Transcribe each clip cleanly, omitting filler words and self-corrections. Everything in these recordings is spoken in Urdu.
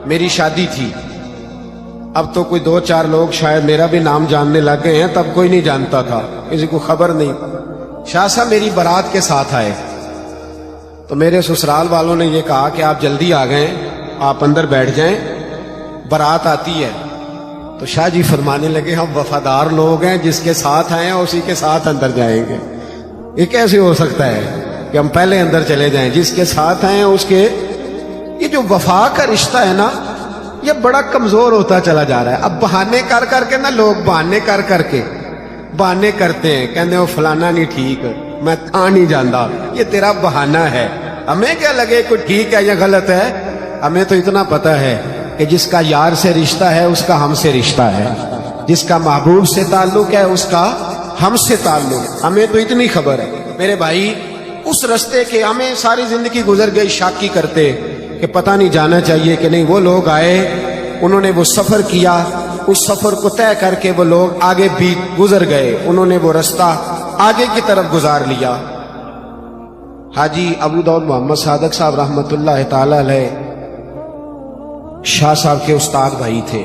میری شادی تھی. اب تو کوئی 2-4 لوگ شاید میرا بھی نام جاننے لگ گئے ہیں, تب کوئی نہیں جانتا تھا, کسی کو خبر نہیں. شاہ صاحب میری بارات کے ساتھ آئے تو میرے سسرال والوں نے یہ کہا کہ آپ جلدی آ گئے, آپ اندر بیٹھ جائیں, بارات آتی ہے. تو شاہ جی فرمانے لگے ہم وفادار لوگ ہیں, جس کے ساتھ آئے ہیں اسی کے ساتھ اندر جائیں گے. یہ کیسے ہو سکتا ہے کہ ہم پہلے اندر چلے جائیں, جس کے ساتھ آئے ہیں اس کے. یہ جو وفا کا رشتہ ہے نا, یہ بڑا کمزور ہوتا چلا جا رہا ہے. اب بہانے کر کر کے نا, لوگ بہانے کر کر کے بہانے کرتے ہیں, کہتے ہیں وہ فلانا نہیں ٹھیک, میں نہیں جانتا, یہ تیرا بہانہ ہے. ہمیں کیا لگے کوئی ٹھیک ہے یا غلط ہے, ہمیں تو اتنا پتا ہے کہ جس کا یار سے رشتہ ہے اس کا ہم سے رشتہ ہے, جس کا محبوب سے تعلق ہے اس کا ہم سے تعلق. ہمیں تو اتنی خبر ہے. میرے بھائی اس رستے کے ہمیں ساری زندگی گزر گئی شاکی کرتے کہ پتہ نہیں جانا چاہیے کہ نہیں. وہ لوگ آئے, انہوں نے وہ سفر کیا, اس سفر کو طے کر کے وہ لوگ آگے بھی گزر گئے, انہوں نے وہ رستہ آگے کی طرف گزار لیا. حاجی ابو داؤد محمد صادق صاحب رحمۃ اللہ تعالی علیہ شاہ صاحب کے استاد بھائی تھے.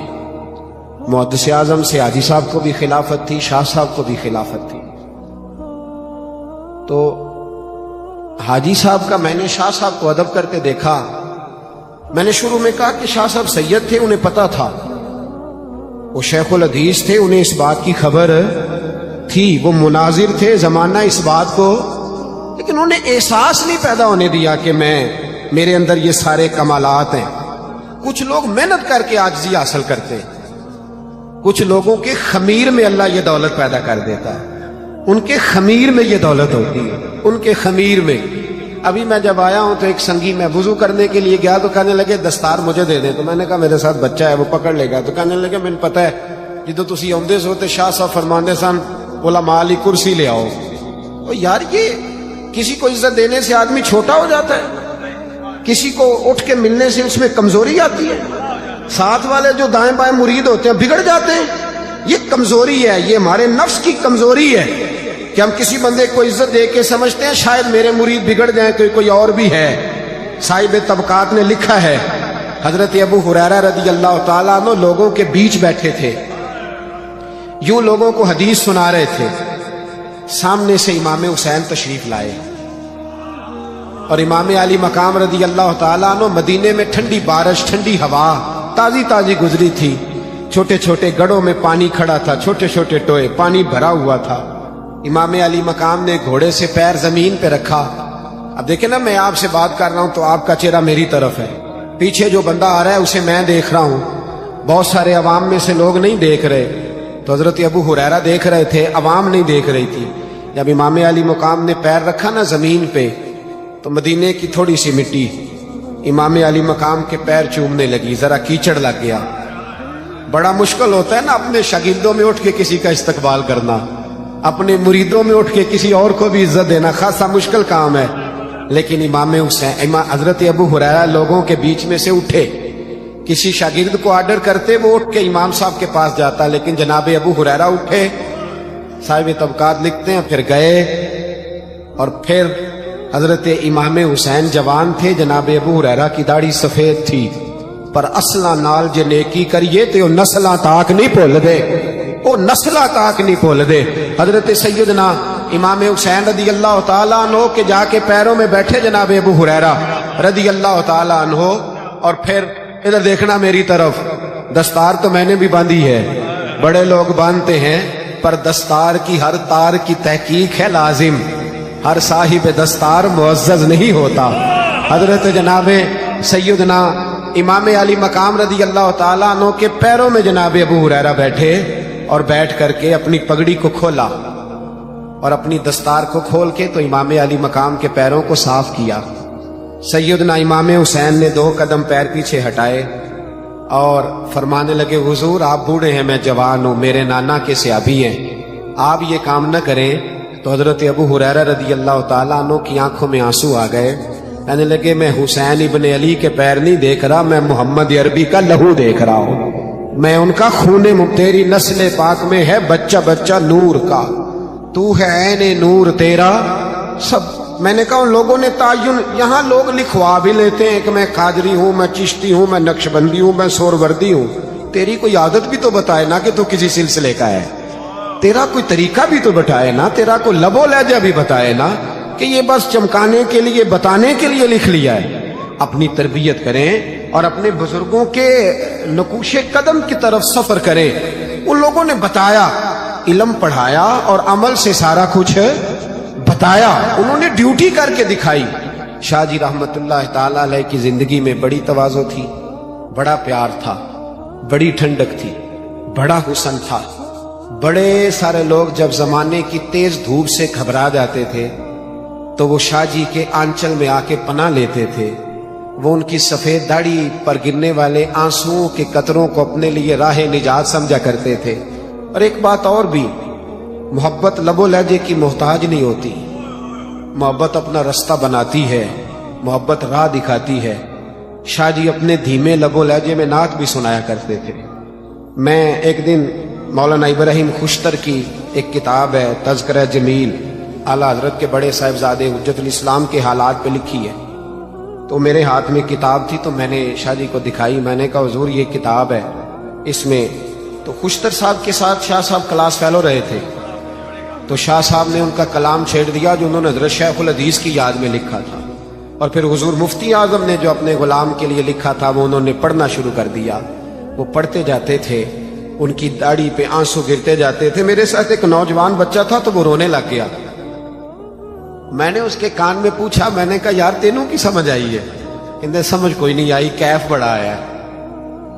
محدث اعظم سے حاجی صاحب کو بھی خلافت تھی, شاہ صاحب کو بھی خلافت تھی. تو حاجی صاحب کا میں نے شاہ صاحب کو ادب کرتے دیکھا. میں نے شروع میں کہا کہ شاہ صاحب سید تھے, انہیں پتا تھا, وہ شیخ الحدیث تھے, انہیں اس بات کی خبر تھی, وہ مناظر تھے زمانہ اس بات کو, لیکن انہیں احساس نہیں پیدا ہونے دیا کہ میرے اندر یہ سارے کمالات ہیں. کچھ لوگ محنت کر کے عاجزی حاصل کرتے, کچھ لوگوں کے خمیر میں اللہ یہ دولت پیدا کر دیتا ہے, ان کے خمیر میں یہ دولت ہوتی ہے, ان کے خمیر میں. ابھی میں جب آیا ہوں تو ایک سنگی, میں وضو کرنے کے لیے گیا تو کہنے لگے دستار مجھے دے دیں. تو میں نے کہا میرے ساتھ بچہ ہے وہ پکڑ لے گا. تو کہنے لگے میں نے پتہ ہے جدو تسی آندے سو تے شاہ صاحب فرماندے سن علماء علی کرسی لے آؤ. تو یار یہ کسی کو عزت دینے سے آدمی چھوٹا ہو جاتا ہے, کسی کو اٹھ کے ملنے سے اس میں کمزوری آتی ہے. ساتھ والے جو دائیں بائیں مرید ہوتے ہیں بگڑ جاتے ہیں. یہ کمزوری ہے, یہ ہمارے نفس کی کمزوری ہے کہ ہم کسی بندے کو عزت دے کے سمجھتے ہیں شاید میرے مرید بگڑ جائیں تو کوئی اور بھی ہے. صاحب طبقات نے لکھا ہے حضرت ابو ہریرہ رضی اللہ تعالیٰ عنہ لوگوں کے بیچ بیٹھے تھے, یوں لوگوں کو حدیث سنا رہے تھے. سامنے سے امام حسین تشریف لائے اور امام علی مقام رضی اللہ تعالیٰ عنہ. مدینے میں ٹھنڈی بارش, ٹھنڈی ہوا تازی تازی گزری تھی. چھوٹے چھوٹے گڑھوں میں پانی کھڑا تھا, چھوٹے چھوٹے ٹوئے, پانی بھرا ہوا تھا. امام علی مقام نے گھوڑے سے پیر زمین پہ رکھا. اب دیکھیں نا, میں آپ سے بات کر رہا ہوں تو آپ کا چہرہ میری طرف ہے, پیچھے جو بندہ آ رہا ہے اسے میں دیکھ رہا ہوں, بہت سارے عوام میں سے لوگ نہیں دیکھ رہے. تو حضرت ابو ہریرہ دیکھ رہے تھے, عوام نہیں دیکھ رہی تھی. جب امام علی مقام نے پیر رکھا نا زمین پہ تو مدینے کی تھوڑی سی مٹی امام علی مقام کے پیر چومنے لگی, ذرا کیچڑ لگ گیا. بڑا مشکل ہوتا ہے نا اپنے شاگردوں میں اٹھ کے کسی کا استقبال کرنا, اپنے مریدوں میں اٹھ کے کسی اور کو بھی عزت دینا خاصا مشکل کام ہے. لیکن امام حسین حضرت ابو ہریرہ لوگوں کے بیچ میں سے اٹھے. کسی شاگرد کو آرڈر کرتے وہ اٹھ کے امام صاحب کے پاس جاتا, لیکن جناب ابو ہریرہ اٹھے. صاحب طبقات لکھتے ہیں پھر گئے اور پھر حضرت امام حسین جوان تھے, جناب ابو ہریرہ کی داڑھی سفید تھی, پر اصلاں نال جے نیکی کریے تے او نسلاں تاک نہیں بھول دے, او نسلاں تاک نہیں بھول دے. حضرت سیدنا امام حسین رضی اللہ تعالیٰ عنہ کے جا کے پیروں میں بیٹھے جناب ابو ہریرہ رضی اللہ تعالیٰ عنہ. اور پھر ادھر دیکھنا میری طرف, دستار تو میں نے بھی باندھی ہے, بڑے لوگ باندھتے ہیں, پر دستار کی ہر تار کی تحقیق ہے لازم, ہر صاحب دستار معزز نہیں ہوتا. حضرت جناب سیدنا امام علی مقام رضی اللہ تعالیٰ عنہ کے پیروں میں جناب ابو ہریرہ بیٹھے اور بیٹھ کر کے اپنی پگڑی کو کھولا اور اپنی دستار کو کھول کے تو امام علی مقام کے پیروں کو صاف کیا. سیدنا امام حسین نے 2 قدم پیر پیچھے ہٹائے اور فرمانے لگے حضور آپ بوڑھے ہیں, میں جوان ہوں, میرے نانا کے صحابی ہیں, آپ یہ کام نہ کریں. تو حضرت ابو ہریرہ رضی اللہ تعالیٰ عنہ کی آنکھوں میں آنسو آ گئے. کہنے لگے میں حسین ابن علی کے پیر نہیں دیکھ رہا, میں محمد عربی کا لہو دیکھ رہا ہوں, میں ان کا خون تیری نسل پاک میں ہے بچہ بچہ نور کا, تو ہے عین نور تیرا سب میں نے کہا ان لوگوں نے تعین، یہاں لوگ لکھوا بھی لیتے ہیں کہ میں قادری ہوں، میں چشتی ہوں، میں نقشبندی ہوں، میں سوروردی ہوں. تیری کوئی عادت بھی تو بتائے نا کہ تو کسی سلسلے کا ہے. تیرا کوئی طریقہ بھی تو بتائے نا، تیرا کوئی لب و لہجہ بھی بتائے نا، کہ یہ بس چمکانے کے لیے، بتانے کے لیے لکھ لیا ہے. اپنی تربیت کریں اور اپنے بزرگوں کے نقوش قدم کی طرف سفر کریں. ان لوگوں نے بتایا، علم پڑھایا اور عمل سے سارا کچھ بتایا. انہوں نے ڈیوٹی کر کے دکھائی. شاہ جی رحمت اللہ تعالی علیہ کی زندگی میں بڑی تواضع تھی، بڑا پیار تھا، بڑی ٹھنڈک تھی، بڑا حسن تھا. بڑے سارے لوگ جب زمانے کی تیز دھوپ سے گھبرا جاتے تھے تو وہ شاہ جی کے آنچل میں آ کے پناہ لیتے تھے. وہ ان کی سفید داڑھی پر گرنے والے آنسوؤں کے قطروں کو اپنے لیے راہ نجات سمجھا کرتے تھے. اور ایک بات اور بھی، محبت لب و لہجے کی محتاج نہیں ہوتی. محبت اپنا رستہ بناتی ہے، محبت راہ دکھاتی ہے. شاہ جی اپنے دھیمے لب و لہجے میں نعت بھی سنایا کرتے تھے. میں ایک دن مولانا ابراہیم خوشتر کی ایک کتاب ہے تذکرہ جمیل، اعلیٰ حضرت کے بڑے صاحبزادے حجت الاسلام کے حالات پہ لکھی ہے. تو میرے ہاتھ میں کتاب تھی تو میں نے شاہ جی کو دکھائی. میں نے کہا حضور یہ کتاب ہے، اس میں تو خوشتر صاحب کے ساتھ شاہ صاحب کلاس فیلو رہے تھے. تو شاہ صاحب نے ان کا کلام چھیڑ دیا جو انہوں نے حضرت شیخ الحدیث کی یاد میں لکھا تھا. اور پھر حضور مفتی اعظم نے جو اپنے غلام کے لیے لکھا تھا وہ انہوں نے پڑھنا شروع کر دیا. وہ پڑھتے جاتے تھے، ان کی داڑھی پہ آنسو گرتے جاتے تھے. میرے ساتھ ایک نوجوان بچہ تھا تو وہ رونے لگ گیا. میں نے اس کے کان میں پوچھا، میں نے کہا یار تینوں کی سمجھ آئی ہے؟ کہتے سمجھ کوئی نہیں آئی، کیف بڑا آیا.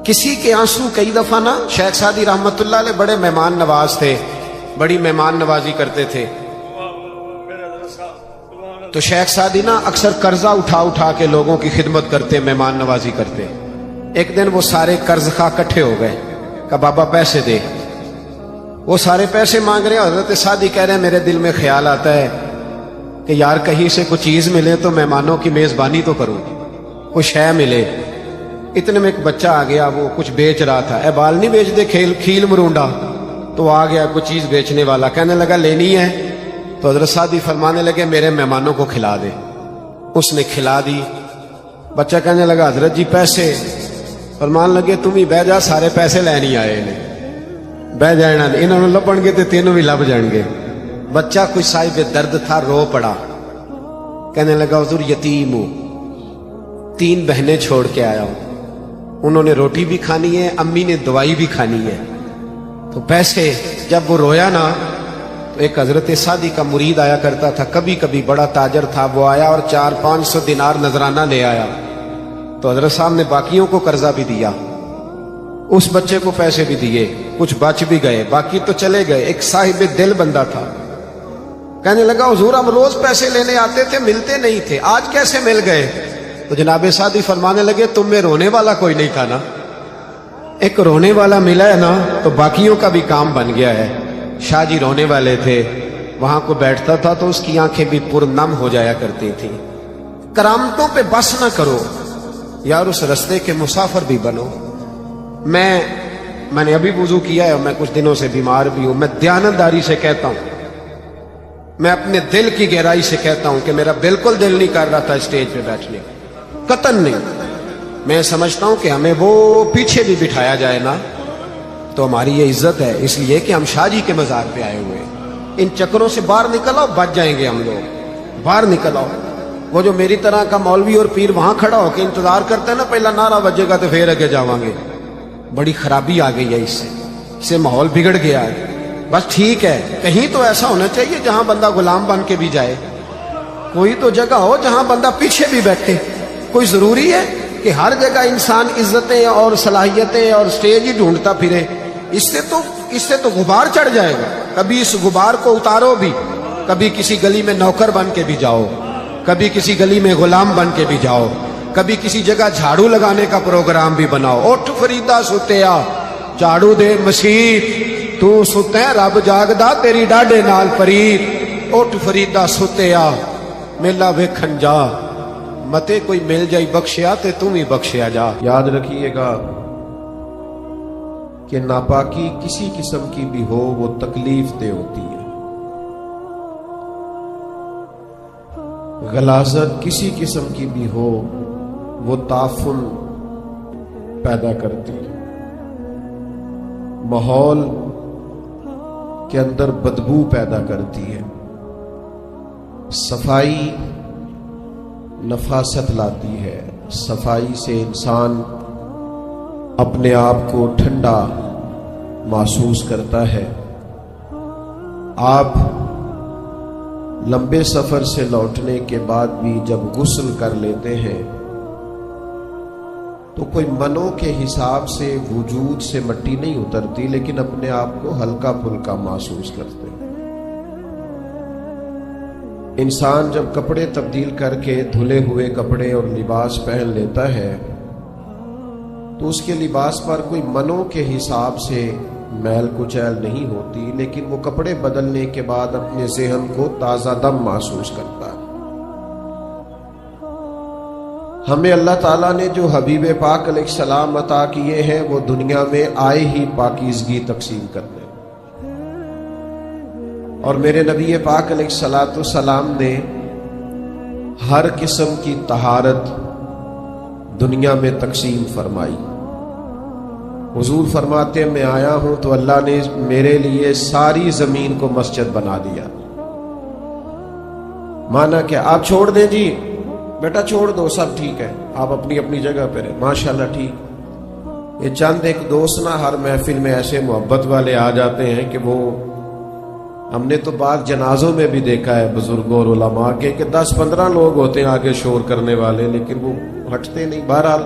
کسی کے آنسو کئی دفعہ نا، شیخ سعدی رحمت اللہ علیہ بڑے مہمان نواز تھے، بڑی مہمان نوازی کرتے تھے. تو شیخ سعدی نا اکثر قرضہ اٹھا اٹھا کے لوگوں کی خدمت کرتے، مہمان نوازی کرتے. ایک دن وہ سارے قرض خواہ اکٹھے ہو گئے کہ بابا پیسے دے. وہ سارے پیسے مانگ رہے ہیں. حضرت سعدی کہہ رہے ہیں میرے دل میں خیال آتا ہے کہ یار کہیں سے کوئی چیز ملے تو مہمانوں کی میزبانی تو کروں، کوئی شے ملے. اتنے میں ایک بچہ آ گیا، وہ کچھ بیچ رہا تھا. اے بال نہیں بیچ دے کھیل مرونڈا. تو آ گیا کوئی چیز بیچنے والا، کہنے لگا لینی ہے؟ تو حضرت سعدی فرمانے لگے میرے مہمانوں کو کھلا دے. اس نے کھلا دی. بچہ کہنے لگا حضرت جی پیسے. فرمان لگے تم ہی بہ جا، سارے پیسے لینی آئے نے، بہ جانا، انہوں نے لبن گے تو تینوں بھی لب جان گے. بچہ کوئی صاحب درد تھا، رو پڑا. کہنے لگا حضور یتیم ہوں، 3 بہنیں چھوڑ کے آیا ہوں، انہوں نے روٹی بھی کھانی ہے، امی نے دوائی بھی کھانی ہے. تو پیسے. جب وہ رویا نا تو ایک حضرت سعدی کا مرید آیا کرتا تھا، کبھی کبھی بڑا تاجر تھا، وہ آیا اور 400-500 دینار نذرانہ لے آیا. تو حضرت صاحب نے باقیوں کو قرضہ بھی دیا، اس بچے کو پیسے بھی دیے، کچھ بچ بھی گئے، باقی تو چلے گئے. ایک صاحب دل بندہ تھا، کہنے لگا حضور ہم روز پیسے لینے آتے تھے، ملتے نہیں تھے، آج کیسے مل گئے؟ تو جناب سعدی فرمانے لگے تم میں رونے والا کوئی نہیں تھا نا، ایک رونے والا ملا ہے نا تو باقیوں کا بھی کام بن گیا ہے. شاہ جی رونے والے تھے، وہاں کو بیٹھتا تھا تو اس کی آنکھیں بھی پرنم ہو جایا کرتی تھی. کرامتوں پہ بس نہ کرو یار، اس رستے کے مسافر بھی بنو. میں نے ابھی وضو کیا ہے اور میں کچھ دنوں سے بیمار بھی ہوں. میں دیانتداری سے کہتا ہوں، میں اپنے دل کی گہرائی سے کہتا ہوں کہ میرا بالکل دل نہیں کر رہا تھا اسٹیج پہ بیٹھنے، قطعاً نہیں. میں سمجھتا ہوں کہ ہمیں وہ پیچھے بھی بٹھایا جائے نا تو ہماری یہ عزت ہے، اس لیے کہ ہم شاہ جی کے مزار پہ آئے ہوئے. ان چکروں سے باہر نکل آؤ، بچ جائیں گے ہم لوگ. باہر نکل آؤ. وہ جو میری طرح کا مولوی اور پیر وہاں کھڑا ہو کے انتظار کرتا ہے نا، پہلا نعرہ بجے گا تو پھر اگے جاواں گے. بڑی خرابی آ گئی ہے اس سے ماحول بگڑ گیا ہے. بس ٹھیک ہے، کہیں تو ایسا ہونا چاہیے جہاں بندہ غلام بن کے بھی جائے. کوئی تو جگہ ہو جہاں بندہ پیچھے بھی بیٹھے. کوئی ضروری ہے کہ ہر جگہ انسان عزتیں اور صلاحیتیں اور سٹیج ہی ڈھونڈتا پھرے؟ اس سے تو غبار چڑھ جائے گا. کبھی اس غبار کو اتارو بھی، کبھی کسی گلی میں نوکر بن کے بھی جاؤ، کبھی کسی گلی میں غلام بن کے بھی جاؤ، کبھی کسی جگہ جھاڑو لگانے کا پروگرام بھی بناؤ. اٹھ فریدا ستیا جھاڑو دے مسیح، تو ستے رب جاگدا تیری ڈاڈے نال فرید. اٹھ فریدا ستیا میلا ویکھن جا، متے کوئی مل جائی بخشیا تے تم ہی بخشیا جا. یاد رکھیے گا کہ ناپاکی کسی قسم کی بھی ہو وہ تکلیف دہ ہوتی ہے. غلاظت کسی قسم کی بھی ہو وہ تعفن پیدا کرتی ہے، ماحول کے اندر بدبو پیدا کرتی ہے۔ صفائی نفاست لاتی ہے، صفائی سے انسان اپنے آپ کو ٹھنڈا محسوس کرتا ہے۔ آپ لمبے سفر سے لوٹنے کے بعد بھی جب غسل کر لیتے ہیں تو کوئی منوں کے حساب سے وجود سے مٹی نہیں اترتی، لیکن اپنے آپ کو ہلکا پھلکا محسوس کرتے ہیں۔ انسان جب کپڑے تبدیل کر کے دھلے ہوئے کپڑے اور لباس پہن لیتا ہے تو اس کے لباس پر کوئی منوں کے حساب سے میل کچیل نہیں ہوتی، لیکن وہ کپڑے بدلنے کے بعد اپنے ذہن کو تازہ دم محسوس کرتا ہے۔ ہمیں اللہ تعالیٰ نے جو حبیب پاک علیہ السلام عطا کیے ہیں وہ دنیا میں آئے ہی پاکیزگی تقسیم کرنے، اور میرے نبی پاک علیہ السلام نے ہر قسم کی طہارت دنیا میں تقسیم فرمائی۔ حضور فرماتے ہیں میں آیا ہوں تو اللہ نے میرے لیے ساری زمین کو مسجد بنا دیا۔ مانا کہ آپ چھوڑ دیں جی بیٹا، چھوڑ دو، سب ٹھیک ہے، آپ اپنی اپنی جگہ پہ رہیں، ماشاءاللہ ٹھیک۔ یہ چند ایک دوست نہ ہر محفل میں ایسے محبت والے آ جاتے ہیں کہ وہ، ہم نے تو بعض جنازوں میں بھی دیکھا ہے بزرگوں اور علماء کے کہ 10-15 لوگ ہوتے ہیں آگے شور کرنے والے، لیکن وہ ہٹتے نہیں۔ بہرحال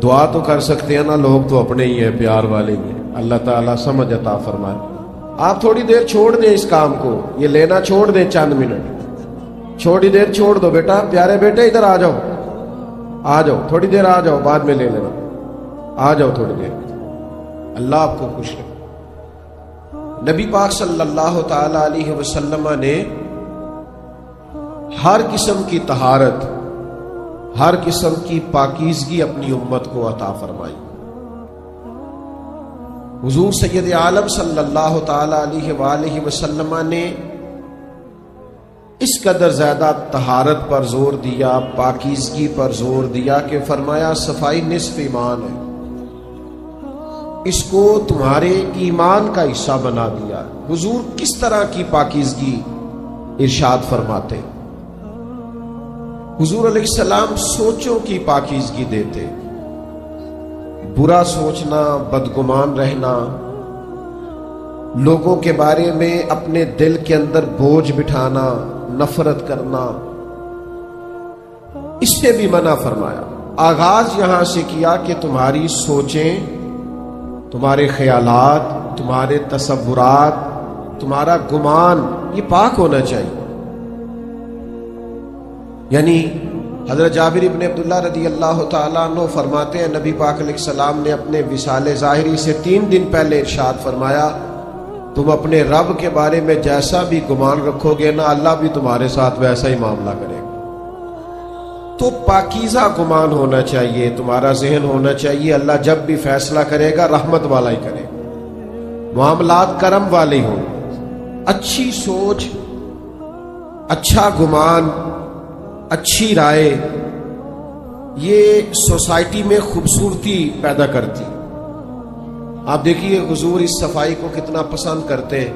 دعا تو کر سکتے ہیں نا، لوگ تو اپنے ہی ہیں، پیار والے ہی ہیں۔ اللہ تعالیٰ سمجھ عطا فرمائے۔ آپ تھوڑی دیر چھوڑ دیں اس کام کو، یہ لینا چھوڑ دیں، چند منٹ چھوڑی دیر چھوڑ دو۔ بیٹا، پیارے بیٹے ادھر آ جاؤ، آ جاؤ، تھوڑی دیر آ جاؤ، بعد میں لے لینا، آ جاؤ تھوڑی دیر۔ اللہ آپ کو خوش رکھے۔ نبی پاک صلی اللہ تعالی علیہ وسلم نے ہر قسم کی طہارت، ہر قسم کی پاکیزگی اپنی امت کو عطا فرمائی۔ حضور سید عالم صلی اللہ تعالی علیہ وآلہ وسلم نے اس قدر زیادہ طہارت پر زور دیا، پاکیزگی پر زور دیا کہ فرمایا صفائی نصف ایمان ہے، اس کو تمہارے ایمان کا حصہ بنا دیا۔ حضور کس طرح کی پاکیزگی ارشاد فرماتے؟ حضور علیہ السلام سوچوں کی پاکیزگی دیتے، برا سوچنا، بدگمان رہنا، لوگوں کے بارے میں اپنے دل کے اندر بوجھ بٹھانا، نفرت کرنا، اس سے بھی منع فرمایا۔ آغاز یہاں سے کیا کہ تمہاری سوچیں، تمہارے خیالات، تمہارے تصورات، تمہارا گمان یہ پاک ہونا چاہیے۔ یعنی حضرت جابر ابن عبداللہ رضی اللہ تعالیٰ عنہ فرماتے ہیں نبی پاک علیہ السلام نے اپنے وصال ظاہری سے 3 دن پہلے ارشاد فرمایا تم اپنے رب کے بارے میں جیسا بھی گمان رکھو گے نا، اللہ بھی تمہارے ساتھ ویسا ہی معاملہ کرے گا۔ تو پاکیزہ گمان ہونا چاہیے، تمہارا ذہن ہونا چاہیے اللہ جب بھی فیصلہ کرے گا رحمت والا ہی کرے گا، معاملات کرم والے ہوں۔ اچھی سوچ، اچھا گمان، اچھی رائے یہ سوسائٹی میں خوبصورتی پیدا کرتی۔ آپ دیکھیے حضور اس صفائی کو کتنا پسند کرتے ہیں۔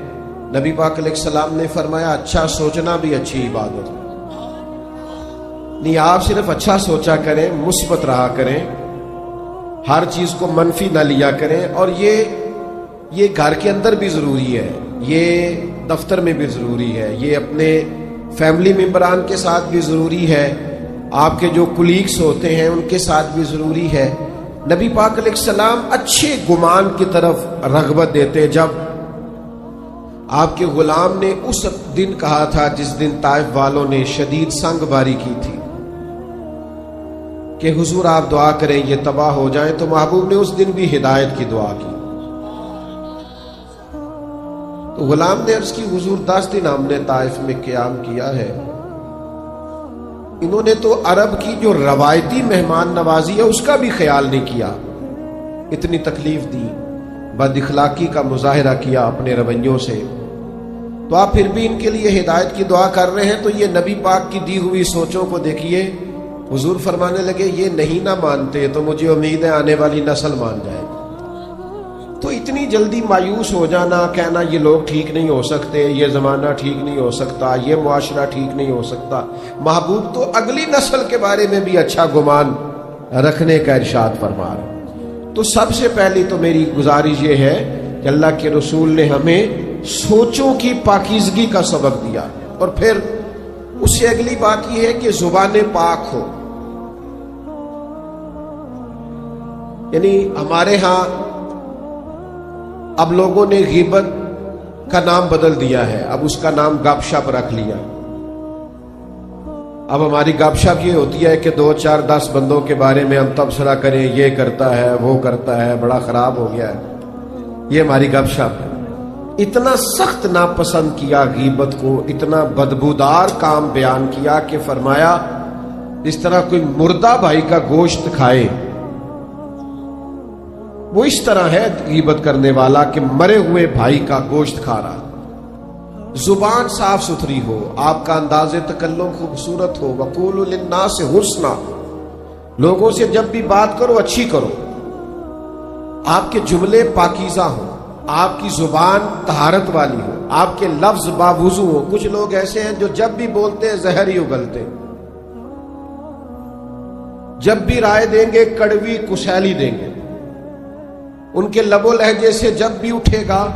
نبی پاک علیہ السلام نے فرمایا اچھا سوچنا بھی اچھی عبادت ہے۔ نہیں آپ صرف اچھا سوچا کریں، مثبت رہا کریں، ہر چیز کو منفی نہ لیا کریں، اور یہ گھر کے اندر بھی ضروری ہے، یہ دفتر میں بھی ضروری ہے، یہ اپنے فیملی ممبران کے ساتھ بھی ضروری ہے، آپ کے جو کولیگز ہوتے ہیں ان کے ساتھ بھی ضروری ہے۔ نبی پاک علیہ السلام اچھے گمان کی طرف رغبت دیتے۔ جب آپ کے غلام نے اس دن کہا تھا جس دن طائف والوں نے شدید سنگ باری کی تھی کہ حضور آپ دعا کریں یہ تباہ ہو جائیں، تو محبوب نے اس دن بھی ہدایت کی دعا کی۔ تو غلام نے عرض کی حضور 10 دن ہم نے طائف میں قیام کیا ہے، انہوں نے تو عرب کی جو روایتی مہمان نوازی ہے اس کا بھی خیال نہیں کیا، اتنی تکلیف دی، بد اخلاقی کا مظاہرہ کیا اپنے رویوں سے۔ تو آپ پھر بھی ان کے لیے ہدایت کی دعا کر رہے ہیں، تو یہ نبی پاک کی دی ہوئی سوچوں کو دیکھیے۔ حضور فرمانے لگے یہ نہیں نہ مانتے تو مجھے امید ہے آنے والی نسل مان جائے۔ تو اتنی جلدی مایوس ہو جانا، کہنا یہ لوگ ٹھیک نہیں ہو سکتے، یہ زمانہ ٹھیک نہیں ہو سکتا، یہ معاشرہ ٹھیک نہیں ہو سکتا، محبوب تو اگلی نسل کے بارے میں بھی اچھا گمان رکھنے کا ارشاد فرما رہے۔ تو سب سے پہلی تو میری گزارش یہ ہے کہ اللہ کے رسول نے ہمیں سوچوں کی پاکیزگی کا سبق دیا، اور پھر اس سے اگلی بات یہ ہے کہ زبان پاک ہو۔ یعنی ہمارے ہاں اب لوگوں نے غیبت کا نام بدل دیا ہے، اب اس کا نام گپ شپ رکھ لیا۔ اب ہماری گپ شپ یہ ہوتی ہے کہ 2 4 10 بندوں کے بارے میں ہم تبصرہ کریں، یہ کرتا ہے وہ کرتا ہے، بڑا خراب ہو گیا ہے، یہ ہماری گپ شپ ہے۔ اتنا سخت ناپسند کیا غیبت کو، اتنا بدبودار کام بیان کیا کہ فرمایا اس طرح کوئی مردہ بھائی کا گوشت کھائے، وہ اس طرح ہے غیبت کرنے والا کہ مرے ہوئے بھائی کا گوشت کھا رہا۔ زبان صاف ستھری ہو، آپ کا انداز تکلم خوبصورت ہو، وقولوا للناس حسنا، لوگوں سے جب بھی بات کرو اچھی کرو، آپ کے جملے پاکیزہ ہوں، آپ کی زبان طہارت والی ہو، آپ کے لفظ باوضو ہو۔ کچھ لوگ ایسے ہیں جو جب بھی بولتے ہیں زہر ہی اگلتے، جب بھی رائے دیں گے کڑوی کسیلی دیں گے، ان کے لب و لہجے سے جب بھی اٹھے گا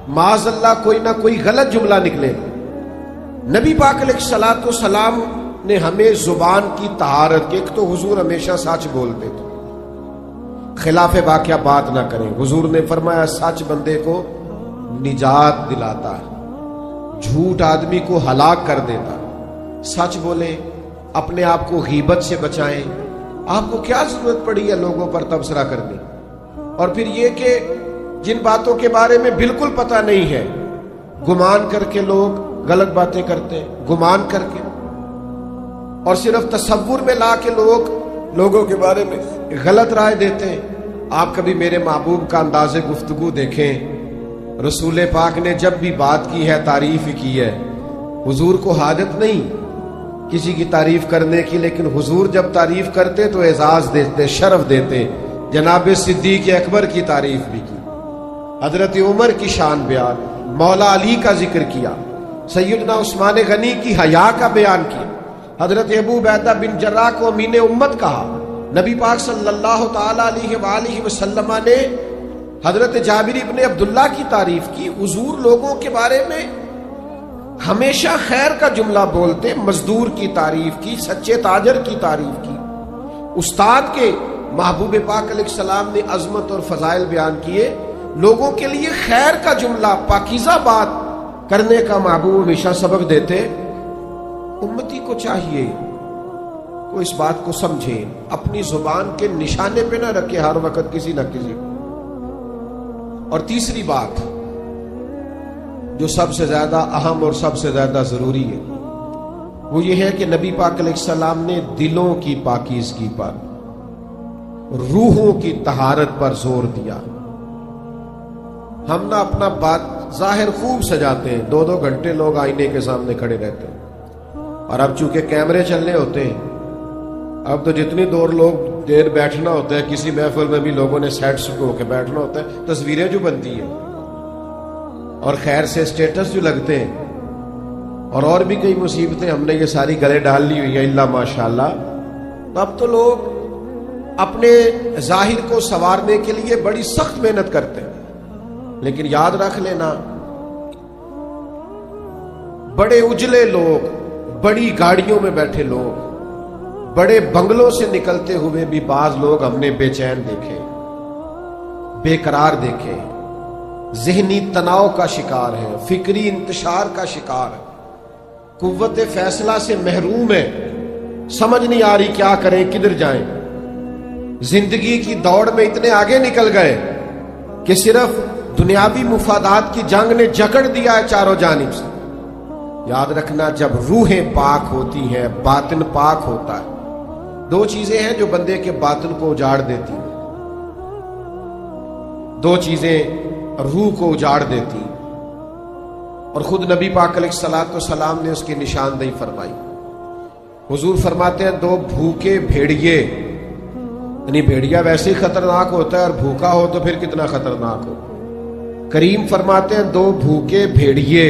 معاذ اللہ کوئی نہ کوئی غلط جملہ نکلے گا۔ نبی پاک علیہ الصلوۃ والسلام نے ہمیں زبان کی طہارت کی، ایک تو حضور ہمیشہ سچ بولتے تھے، خلاف واقعہ بات نہ کریں۔ حضور نے فرمایا سچ بندے کو نجات دلاتا ہے، جھوٹ آدمی کو ہلاک کر دیتا ہے۔ سچ بولیں، اپنے آپ کو غیبت سے بچائیں۔ آپ کو کیا ضرورت پڑی ہے لوگوں پر تبصرہ کرنے؟ اور پھر یہ کہ جن باتوں کے بارے میں بالکل پتہ نہیں ہے، گمان کر کے لوگ غلط باتیں کرتے ہیں، گمان کر کے، اور صرف تصور میں لا کے لوگوں کے بارے میں غلط رائے دیتے ہیں۔ آپ کبھی میرے محبوب کا انداز گفتگو دیکھیں، رسول پاک نے جب بھی بات کی ہے تعریف ہی کی ہے۔ حضور کو حاجت نہیں کسی کی تعریف کرنے کی، لیکن حضور جب تعریف کرتے تو اعزاز دیتے، شرف دیتے۔ جناب صدیق اکبر کی تعریف بھی کی، حضرت عمر کی شان بیان، مولا علی کا ذکر کیا، سیدنا عثمان غنی کی حیا کا بیان کیا، حضرت ابو عبیدہ بن جراح کو امین امت کہا۔ نبی پاک صلی اللہ تعالی علیہ وآلہ وسلم نے حضرت جابر ابن عبداللہ کی تعریف کی۔ حضور لوگوں کے بارے میں ہمیشہ خیر کا جملہ بولتے، مزدور کی تعریف کی، سچے تاجر کی تعریف کی۔ استاد کے محبوب پاک علیہ السلام نے عظمت اور فضائل بیان کیے، لوگوں کے لیے خیر کا جملہ، پاکیزہ بات کرنے کا محبوب ہمیشہ سبق دیتے۔ امتی کو چاہیے تو اس بات کو سمجھیں، اپنی زبان کے نشانے پہ نہ رکھے ہر وقت کسی نہ کسی کو۔ اور تیسری بات جو سب سے زیادہ اہم اور سب سے زیادہ ضروری ہے، وہ یہ ہے کہ نبی پاک علیہ السلام نے دلوں کی پاکیزگی پر، روحوں کی طہارت پر زور دیا۔ ہم نہ اپنا بات ظاہر خوب سجاتے ہیں، 2 گھنٹے لوگ آئینے کے سامنے کھڑے رہتے ہیں، اور اب چونکہ کیمرے چلنے ہوتے ہیں، اب تو جتنی دیر بیٹھنا ہوتا ہے کسی محفل میں بھی لوگوں نے سیٹ ہو کے بیٹھنا ہوتا ہے، تصویریں جو بنتی ہیں اور خیر سے اسٹیٹس جو لگتے ہیں، اور بھی کئی مصیبتیں ہم نے یہ ساری گلے ڈال لی ہوئی ہیں الا ماشاءاللہ۔ تو اب تو لوگ اپنے ظاہر کو سنوارنے کے لیے بڑی سخت محنت کرتے ہیں، لیکن یاد رکھ لینا، بڑے اجلے لوگ، بڑی گاڑیوں میں بیٹھے لوگ، بڑے بنگلوں سے نکلتے ہوئے بھی بعض لوگ ہم نے بے چین دیکھے، بے قرار دیکھے، ذہنی تناؤ کا شکار ہے، فکری انتشار کا شکار ہے، قوت فیصلہ سے محروم ہے، سمجھ نہیں آ رہی کیا کریں، کدھر جائیں۔ زندگی کی دوڑ میں اتنے آگے نکل گئے کہ صرف دنیاوی مفادات کی جنگ نے جکڑ دیا ہے چاروں جانب سے۔ یاد رکھنا، جب روحیں پاک ہوتی ہیں، باطن پاک ہوتا ہے۔ 2 چیزیں ہیں جو بندے کے باطن کو اجاڑ دیتی ہیں، 2 چیزیں روح کو اجاڑ دیتی ہیں۔ اور خود نبی پاک علیہ الصلوۃ والسلام نے اس کی نشاندہی فرمائی. حضور فرماتے ہیں دو بھوکے بھیڑیے، یعنی بھیڑیا ویسے ہی خطرناک ہوتا ہے اور بھوکا ہو تو پھر کتنا خطرناک ہو. کریم فرماتے ہیں دو بھوکے بھیڑیے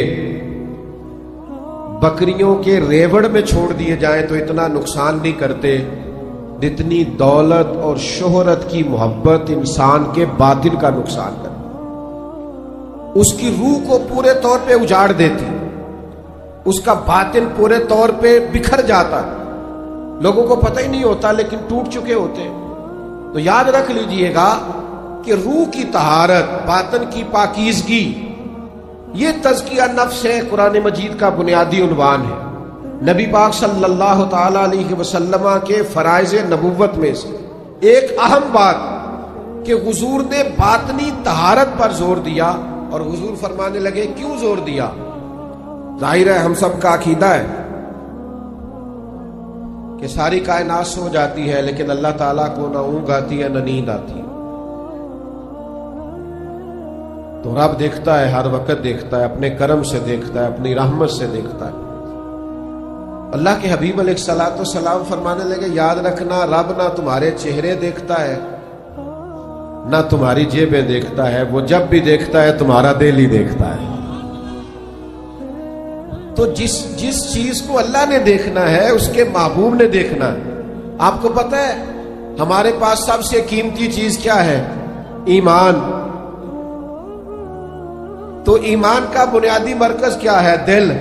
بکریوں کے ریوڑ میں چھوڑ دیے جائیں تو اتنا نقصان نہیں کرتے جتنی دولت اور شہرت کی محبت انسان کے باطن کا نقصان کرتی. اس کی روح کو پورے طور پہ اجاڑ دیتی، اس کا باطن پورے طور پہ بکھر جاتا. لوگوں کو پتہ ہی نہیں ہوتا لیکن ٹوٹ چکے ہوتے ہیں. تو یاد رکھ لیجئے گا کہ روح کی طہارت، باطن کی پاکیزگی، یہ تزکیہ نفس ہے، قرآن مجید کا بنیادی عنوان ہے. نبی پاک صلی اللہ تعالی علیہ وسلم کے فرائض نبوت میں سے ایک اہم بات کہ حضور نے باطنی طہارت پر زور دیا. اور حضور فرمانے لگے کیوں زور دیا؟ ظاہر ہے ہم سب کا عقیدہ ہے کہ ساری کائنات سو جاتی ہے لیکن اللہ تعالیٰ کو نہ اونگ آتی ہے نہ نیند آتی ہے. تو رب دیکھتا ہے، ہر وقت دیکھتا ہے، اپنے کرم سے دیکھتا ہے، اپنی رحمت سے دیکھتا ہے. اللہ کے حبیب علیہ الصلوۃ والسلام فرمانے لگے یاد رکھنا رب نہ تمہارے چہرے دیکھتا ہے نہ تمہاری جیبیں دیکھتا ہے، وہ جب بھی دیکھتا ہے تمہارا دل ہی دیکھتا ہے. تو جس چیز کو اللہ نے دیکھنا ہے اس کے محبوب نے دیکھنا ہے. آپ کو پتہ ہے ہمارے پاس سب سے قیمتی چیز کیا ہے؟ ایمان. تو ایمان کا بنیادی مرکز کیا ہے؟ دل.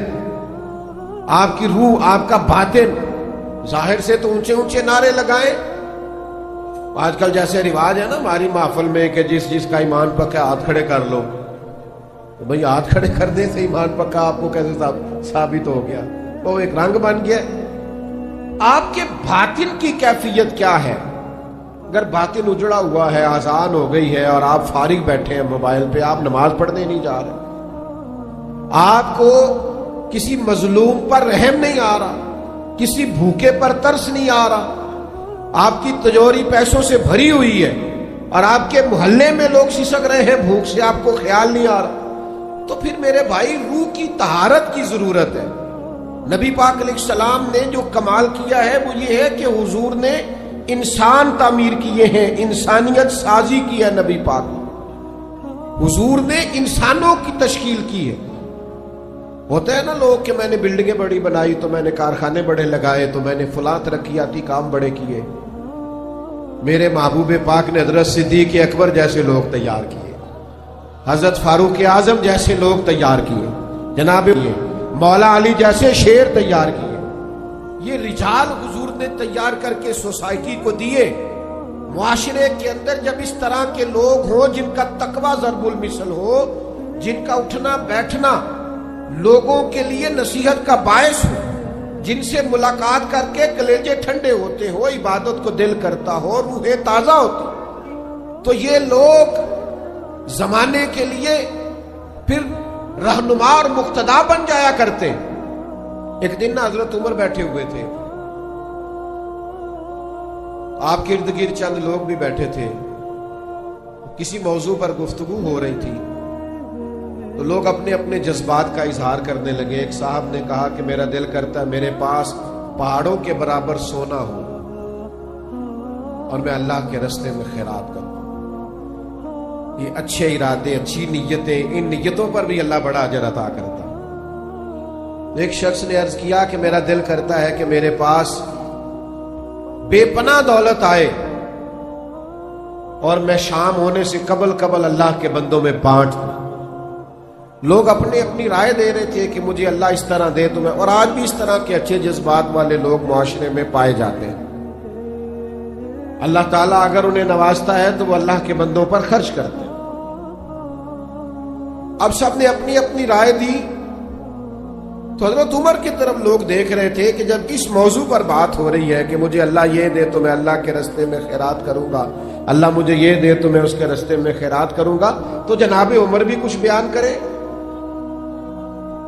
آپ کی روح، آپ کا باطن. ظاہر سے تو اونچے اونچے نعرے لگائیں. آج کل جیسے رواج ہے نا ہماری محفل میں کہ جس کا ایمان پکا ہاتھ کھڑے کر لو. تو بھئی ہاتھ کھڑے کرنے سے ایمان پکا آپ کو کیسے ثابت ہو گیا؟ وہ ایک رنگ بن گیا. آپ کے باطن کی کیفیت کیا ہے؟ اگر باطن اجڑا ہوا ہے، آذان ہو گئی ہے اور آپ فارغ بیٹھے ہیں موبائل پہ، آپ نماز پڑھنے نہیں جا رہے، آپ کو کسی مظلوم پر رحم نہیں آ رہا، کسی بھوکے پر ترس نہیں آ رہا، آپ کی تجوری پیسوں سے بھری ہوئی ہے اور آپ کے محلے میں لوگ سسک رہے ہیں بھوک سے، آپ کو خیال نہیں آ رہا، تو پھر میرے بھائی روح کی طہارت کی ضرورت ہے. نبی پاک علیہ السلام نے جو کمال کیا ہے وہ یہ ہے کہ حضور نے انسان تعمیر کیے ہیں، انسانیت سازی کی ہے. نبی پاک حضور نے انسانوں کی تشکیل کی ہے. ہوتا ہے نا لوگ کہ میں نے بلڈنگیں بڑی بنائی تو میں نے کارخانے بڑے لگائے تو میں نے فلاں ترقیاتی کام بڑے کیے. میرے محبوب پاک نے حضرت صدیق اکبر جیسے لوگ تیار کیے، حضرت فاروق اعظم جیسے لوگ تیار کیے، جناب مولا علی جیسے شیر تیار کیے. یہ رجال حضور نے تیار کر کے سوسائٹی کو دیے. معاشرے کے اندر جب اس طرح کے لوگ ہوں جن کا تقوی ضرب المثل ہو، جن کا اٹھنا بیٹھنا لوگوں کے لیے نصیحت کا باعث ہو، جن سے ملاقات کر کے کلیجے ٹھنڈے ہوتے ہو، عبادت کو دل کرتا ہو، روحیں تازہ ہوتی، تو یہ لوگ زمانے کے لیے پھر رہنما اور مقتدا بن جایا کرتے. ایک دن نا حضرت عمر بیٹھے ہوئے تھے، آپ کے ارد گرد چند لوگ بھی بیٹھے تھے، کسی موضوع پر گفتگو ہو رہی تھی تو لوگ اپنے اپنے جذبات کا اظہار کرنے لگے. ایک صاحب نے کہا کہ میرا دل کرتا ہے میرے پاس پہاڑوں کے برابر سونا ہو اور میں اللہ کے راستے میں خیرات کروں. یہ اچھے ارادے، اچھی نیتیں، ان نیتوں پر بھی اللہ بڑا اجر عطا کرتا. ایک شخص نے عرض کیا کہ میرا دل کرتا ہے کہ میرے پاس بے پناہ دولت آئے اور میں شام ہونے سے قبل اللہ کے بندوں میں بانٹ دوں. لوگ اپنی اپنی رائے دے رہے تھے کہ مجھے اللہ اس طرح دے تو میں، اور آج بھی اس طرح کے اچھے جذبات والے لوگ معاشرے میں پائے جاتے ہیں. اللہ تعالیٰ اگر انہیں نوازتا ہے تو وہ اللہ کے بندوں پر خرچ کرتے ہیں. اب سب نے اپنی اپنی رائے دی تو حضرت عمر کی طرف لوگ دیکھ رہے تھے کہ جب اس موضوع پر بات ہو رہی ہے کہ مجھے اللہ یہ دے تو میں اللہ کے راستے میں خیرات کروں گا، اللہ مجھے یہ دے تو میں اس کے راستے میں خیرات کروں گا، تو جناب عمر بھی کچھ بیان کرے.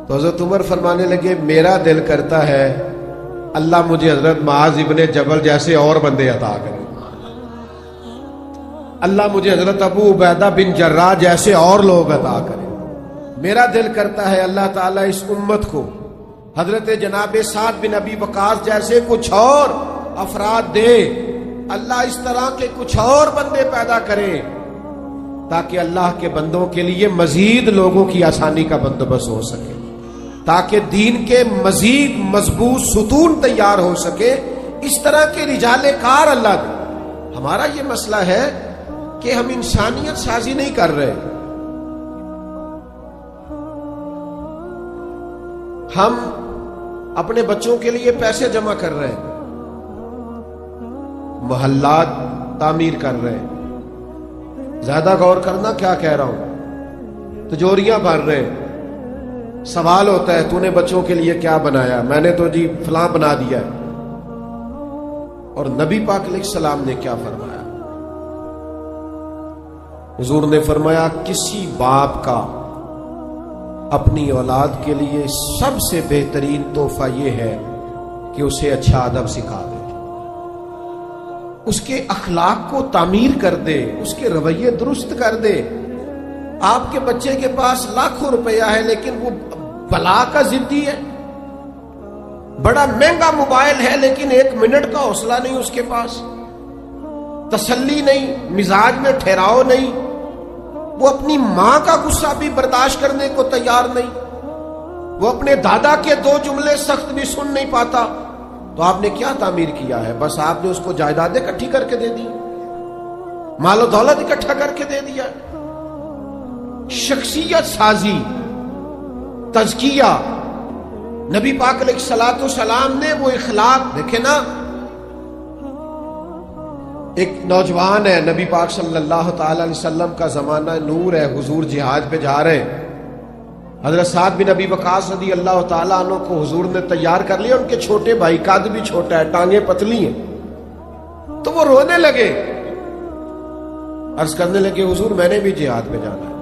تو حضرت عمر فرمانے لگے میرا دل کرتا ہے اللہ مجھے حضرت معاذ ابن جبل جیسے اور بندے عطا کرے، اللہ مجھے حضرت ابو عبیدہ بن جراح جیسے اور لوگ عطا کرے. میرا دل کرتا ہے اللہ تعالیٰ اس امت کو حضرت جناب سعد بن ابی وقاص جیسے کچھ اور افراد دے، اللہ اس طرح کے کچھ اور بندے پیدا کرے تاکہ اللہ کے بندوں کے لیے مزید لوگوں کی آسانی کا بندوبست ہو سکے، تاکہ دین کے مزید مضبوط ستون تیار ہو سکے۔ اس طرح کے رجال کار اللہ دے۔ ہمارا یہ مسئلہ ہے کہ ہم انسانیت سازی نہیں کر رہے، ہم اپنے بچوں کے لیے پیسے جمع کر رہے ہیں، محلات تعمیر کر رہے ہیں، زیادہ غور کرنا کیا کہہ رہا ہوں، تجوریاں بھر رہے ہیں۔ سوال ہوتا ہے تو نے بچوں کے لیے کیا بنایا؟ میں نے تو جی فلاں بنا دیا ہے۔ اور نبی پاک علیہ السلام نے کیا فرمایا؟ حضور نے فرمایا کسی باپ کا اپنی اولاد کے لیے سب سے بہترین تحفہ یہ ہے کہ اسے اچھا ادب سکھا دے، اس کے اخلاق کو تعمیر کر دے، اس کے رویے درست کر دے۔ آپ کے بچے کے پاس لاکھوں روپیہ ہے لیکن وہ بلا کا ضدی ہے، بڑا مہنگا موبائل ہے لیکن 1 منٹ کا حوصلہ نہیں اس کے پاس، تسلی نہیں، مزاج میں ٹھہراؤ نہیں، وہ اپنی ماں کا غصہ بھی برداشت کرنے کو تیار نہیں، وہ اپنے دادا کے 2 جملے سخت بھی سن نہیں پاتا۔ تو آپ نے کیا تعمیر کیا ہے؟ بس آپ نے اس کو جائیدادیں اکٹھی کر کے دے دی، مال و دولت اکٹھا کر کے دے دیا۔ شخصیت سازی، تزکیہ، نبی پاک علیہ الصلوۃ والسلام نے وہ اخلاق دیکھے نا۔ ایک نوجوان ہے، نبی پاک صلی اللہ تعالی علیہ وسلم کا زمانہ نور ہے، حضور جہاد پہ جا رہے ہیں، حضرت سعد بن ابی وقاص رضی اللہ تعالیٰ عنہ کو حضور نے تیار کر لیا، ان کے چھوٹے بھائی، قد بھی چھوٹا ہے، ٹانگیں پتلی ہیں، تو وہ رونے لگے، عرض کرنے لگے حضور میں نے بھی جہاد پہ جانا ہے۔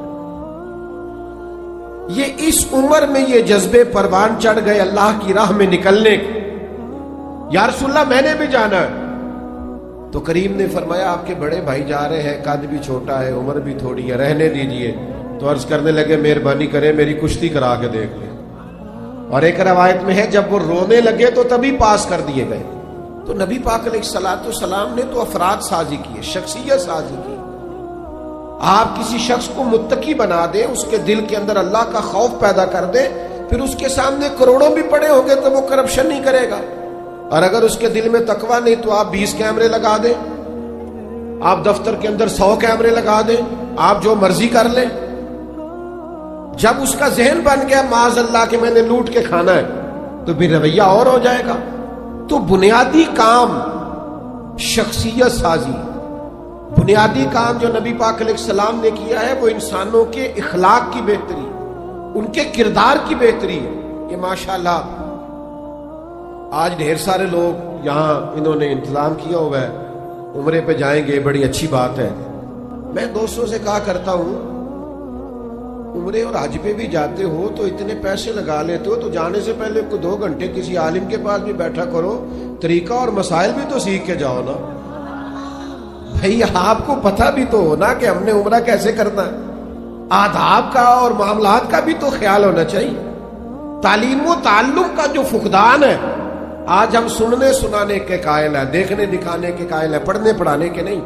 یہ اس عمر میں یہ جذبے پروان چڑھ گئے اللہ کی راہ میں نکلنے کے، یا رسول اللہ میں نے بھی جانا ہے۔ تو کریم نے فرمایا آپ کے بڑے بھائی جا رہے ہیں، قد بھی چھوٹا ہے، عمر بھی تھوڑی ہے، رہنے دیجئے۔ تو عرض کرنے لگے مہربانی کریں میری کشتی کرا کے دیکھ لیں۔ اور ایک روایت میں ہے جب وہ رونے لگے تو تبھی پاس کر دیے گئے۔ تو نبی پاک علیہ الصلوۃ والسلام نے تو افراد سازی کی ہے، شخصیت سازی کی۔ آپ کسی شخص کو متقی بنا دیں، اس کے دل کے اندر اللہ کا خوف پیدا کر دیں، پھر اس کے سامنے کروڑوں بھی پڑے ہوں گے تو وہ کرپشن نہیں کرے گا۔ اور اگر اس کے دل میں تقویٰ نہیں تو آپ 20 کیمرے لگا دیں، آپ دفتر کے اندر 100 کیمرے لگا دیں، آپ جو مرضی کر لیں۔ جب اس کا ذہن بن گیا معاذ اللہ کہ میں نے لوٹ کے کھانا ہے تو پھر رویہ اور ہو جائے گا۔ تو بنیادی کام شخصیت سازی، بنیادی کام جو نبی پاک علیہ السلام نے کیا ہے وہ انسانوں کے اخلاق کی بہتری، ان کے کردار کی بہتری ہے۔ یہ ماشاءاللہ آج ڈھیر سارے لوگ یہاں انہوں نے انتظام کیا ہوا ہے، عمرے پہ جائیں گے، بڑی اچھی بات ہے۔ میں دوستوں سے کہا کرتا ہوں عمرے اور حج پہ بھی جاتے ہو تو اتنے پیسے لگا لیتے ہو تو جانے سے پہلے 2 گھنٹے کسی عالم کے پاس بھی بیٹھا کرو، طریقہ اور مسائل بھی تو سیکھ کے جاؤ نا۔ بھئی آپ کو پتہ بھی تو ہونا کہ ہم نے عمرہ کیسے کرنا ہے، آداب کا اور معاملات کا بھی تو خیال ہونا چاہیے۔ تعلیم و تعلم کا جو فقدان ہے، آج ہم سننے سنانے کے قائل ہیں، دیکھنے دکھانے کے قائل ہیں، پڑھنے پڑھانے کے نہیں۔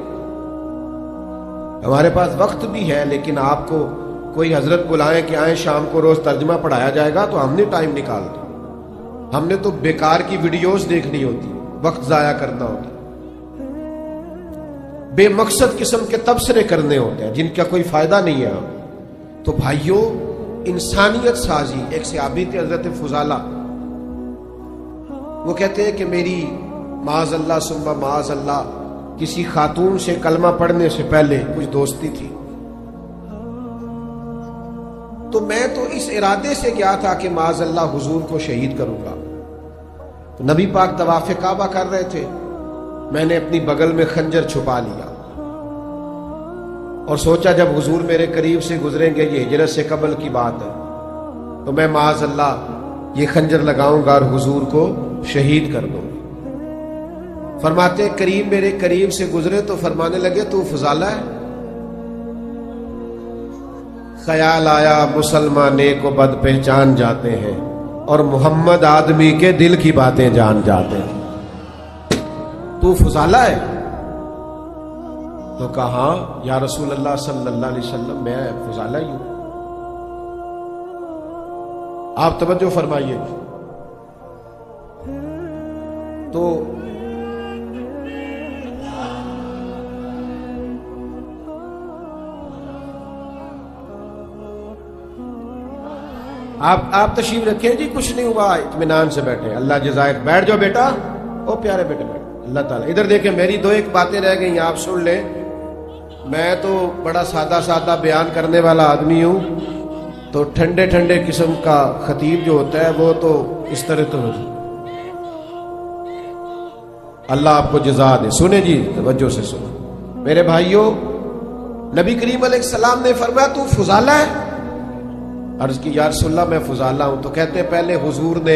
ہمارے پاس وقت بھی ہے لیکن آپ کو کوئی حضرت بلائیں کہ آئیں شام کو روز ترجمہ پڑھایا جائے گا تو ہم نے ٹائم نکال دیا، ہم نے تو بیکار کی ویڈیوز دیکھنی ہوتی، وقت ضائع کرنا ہوتا، بے مقصد قسم کے تبصرے کرنے ہوتے ہیں جن کا کوئی فائدہ نہیں ہے۔ تو بھائیوں، انسانیت سازی، ایک صحابی تھے حضرت فضالہ، وہ کہتے ہیں کہ میری معاذ اللہ ثم معاذ اللہ کسی خاتون سے کلمہ پڑھنے سے پہلے کچھ دوستی تھی، تو میں تو اس ارادے سے گیا تھا کہ معاذ اللہ حضور کو شہید کروں گا۔ تو نبی پاک طواف کعبہ کر رہے تھے، میں نے اپنی بغل میں خنجر چھپا لیا اور سوچا جب حضور میرے قریب سے گزریں گے، یہ ہجرت سے قبل کی بات ہے، تو میں معاذ اللہ یہ خنجر لگاؤں گا اور حضور کو شہید کر دوں گا۔ فرماتے کریم میرے قریب سے گزرے تو فرمانے لگے تو فضالہ ہے؟ خیال آیا مسلمان نیک و بد پہچان جاتے ہیں اور محمد آدمی کے دل کی باتیں جان جاتے ہیں. تو فضالہ ہے؟ تو کہا یا رسول اللہ صلی اللہ علیہ وسلم میں فضالہ ہی ہوں. آپ توجہ فرمائیے. تو آپ تشریف رکھیں جی، کچھ نہیں ہوا، اطمینان سے بیٹھے. اللہ جزائر. بیٹھ جاؤ بیٹا. او پیارے بیٹے بیٹھ. اللہ تعالیٰ ادھر دیکھیں، میری دو ایک باتیں رہ گئی، آپ سن لیں. میں تو بڑا سادہ سادہ بیان کرنے والا آدمی ہوں، تو ٹھنڈے ٹھنڈے قسم کا خطیب جو ہوتا ہے وہ تو اس طرح تو ہوتا. اللہ آپ کو جزا دے. سنیں جی، توجہ سے سنیں میرے بھائیوں. نبی کریم علیہ السلام نے فرمایا تو فضالہ ہے؟ عرض کی یا رسول اللہ میں فضالہ ہوں. تو کہتے ہیں پہلے حضور نے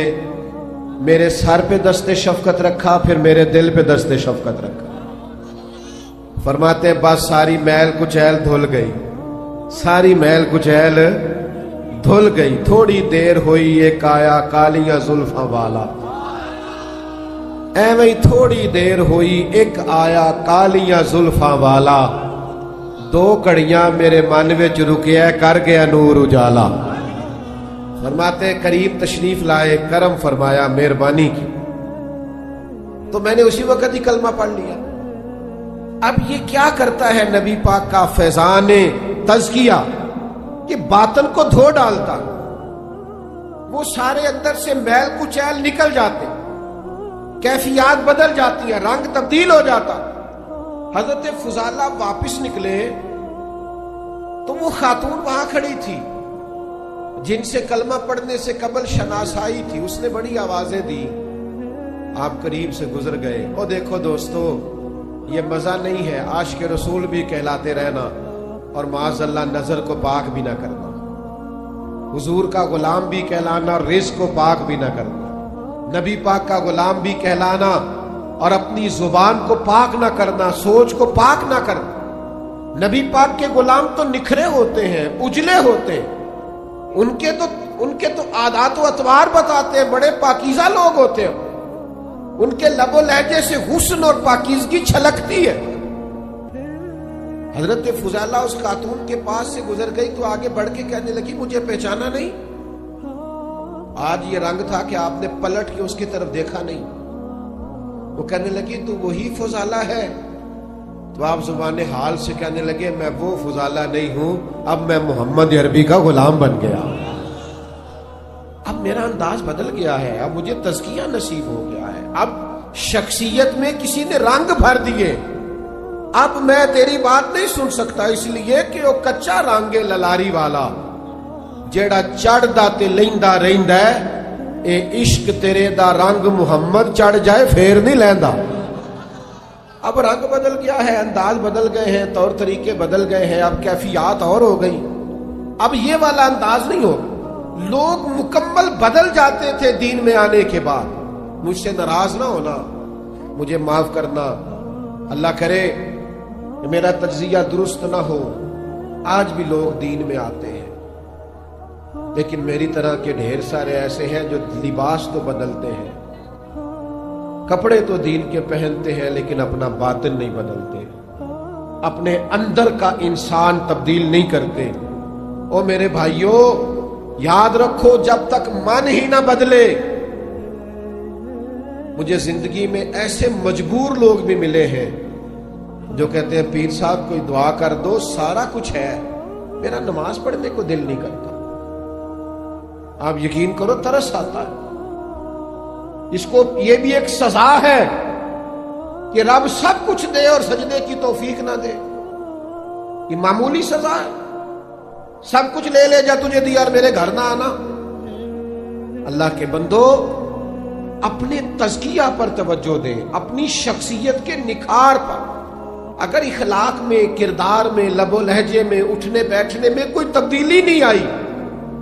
میرے سر پہ دست شفقت رکھا، پھر میرے دل پہ دست شفقت رکھا. فرماتے ہیں بس ساری میل کچیل دھل گئی، ساری میل کچیل دھل گئی. تھوڑی دیر ہوئی ایک آیا کالیاں زلفاں والا. ایویں تھوڑی دیر ہوئی ایک آیا کالیاں زلفاں والا. دو کڑیاں میرے من وچ رکیا کر گیا نور اجالا. فرماتے کریم تشریف لائے، کرم فرمایا، مہربانی کی. تو میں نے اسی وقت ہی کلمہ پڑھ لیا. اب یہ کیا کرتا ہے نبی پاک کا فیضان تزکیہ کہ باطن کو دھو ڈالتا، وہ سارے اندر سے میل کچیل نکل جاتے، کیفیات بدل جاتی ہے، رنگ تبدیل ہو جاتا. حضرت فضالہ واپس نکلے تو وہ خاتون وہاں کھڑی تھی جن سے کلمہ پڑھنے سے قبل شناسائی تھی. اس نے بڑی آوازیں دی. آپ قریب سے گزر گئے. اور دیکھو دوستو، یہ مزہ نہیں ہے عاشق رسول بھی کہلاتے رہنا اور معاذ اللہ نظر کو پاک بھی نہ کرنا، حضور کا غلام بھی کہلانا اور رزق کو پاک بھی نہ کرنا، نبی پاک کا غلام بھی کہلانا اور اپنی زبان کو پاک نہ کرنا، سوچ کو پاک نہ کرنا. نبی پاک کے غلام تو نکھرے ہوتے ہیں، اجلے ہوتے ہیں، ان کے تو عادات و اطوار بتاتے ہیں، بڑے پاکیزہ لوگ ہوتے ہیں. ان کے لب و لہجے سے حسن اور پاکیزگی چھلکتی ہے. حضرت فضالہ اس خاتون کے پاس سے گزر گئی تو آگے بڑھ کے کہنے لگی مجھے پہچانا نہیں؟ آج یہ رنگ تھا کہ آپ نے پلٹ کے اس کی طرف دیکھا نہیں. وہ کہنے لگی تو وہی فضالہ ہے؟ تو آپ زبان حال سے کہنے لگے میں وہ فضالہ نہیں ہوں، اب میں محمد عربی کا غلام بن گیا. اب میرا انداز بدل گیا ہے، اب مجھے تزکیہ نصیب ہو گیا ہے، اب شخصیت میں کسی نے رنگ بھر دیے. اب میں تیری بات نہیں سن سکتا، اس لیے کہ وہ کچا رنگ للاری والا جیڑا چڑھ دا تے لیندا رہندا ہے، اے عشق تیرے دا رنگ محمد چڑھ جائے پھر نہیں لیندا. اب رنگ بدل گیا ہے، انداز بدل گئے ہیں، طور طریقے بدل گئے ہیں، اب کیفیات اور ہو گئی. اب یہ والا انداز نہیں ہوگا. لوگ مکمل بدل جاتے تھے دین میں آنے کے بعد. مجھ سے ناراض نہ ہونا، مجھے معاف کرنا، اللہ کرے کہ میرا تجزیہ درست نہ ہو. آج بھی لوگ دین میں آتے ہیں، لیکن میری طرح کے ڈھیر سارے ایسے ہیں جو لباس تو بدلتے ہیں، کپڑے تو دین کے پہنتے ہیں، لیکن اپنا باطن نہیں بدلتے، اپنے اندر کا انسان تبدیل نہیں کرتے. او میرے بھائیوں، یاد رکھو جب تک من ہی نہ بدلے. مجھے زندگی میں ایسے مجبور لوگ بھی ملے ہیں جو کہتے ہیں پیر صاحب کوئی دعا کر دو، سارا کچھ ہے، میرا نماز پڑھنے کو دل نہیں کرتا. آپ یقین کرو ترس آتا ہے. اس کو یہ بھی ایک سزا ہے کہ رب سب کچھ دے اور سجدے کی توفیق نہ دے. یہ معمولی سزا ہے. سب کچھ لے لے جا تجھے دیا اور میرے گھر نہ آنا. اللہ کے بندو، اپنے تزکیہ پر توجہ دیں، اپنی شخصیت کے نکھار پر. اگر اخلاق میں، کردار میں، لب و لہجے میں، اٹھنے بیٹھنے میں کوئی تبدیلی نہیں آئی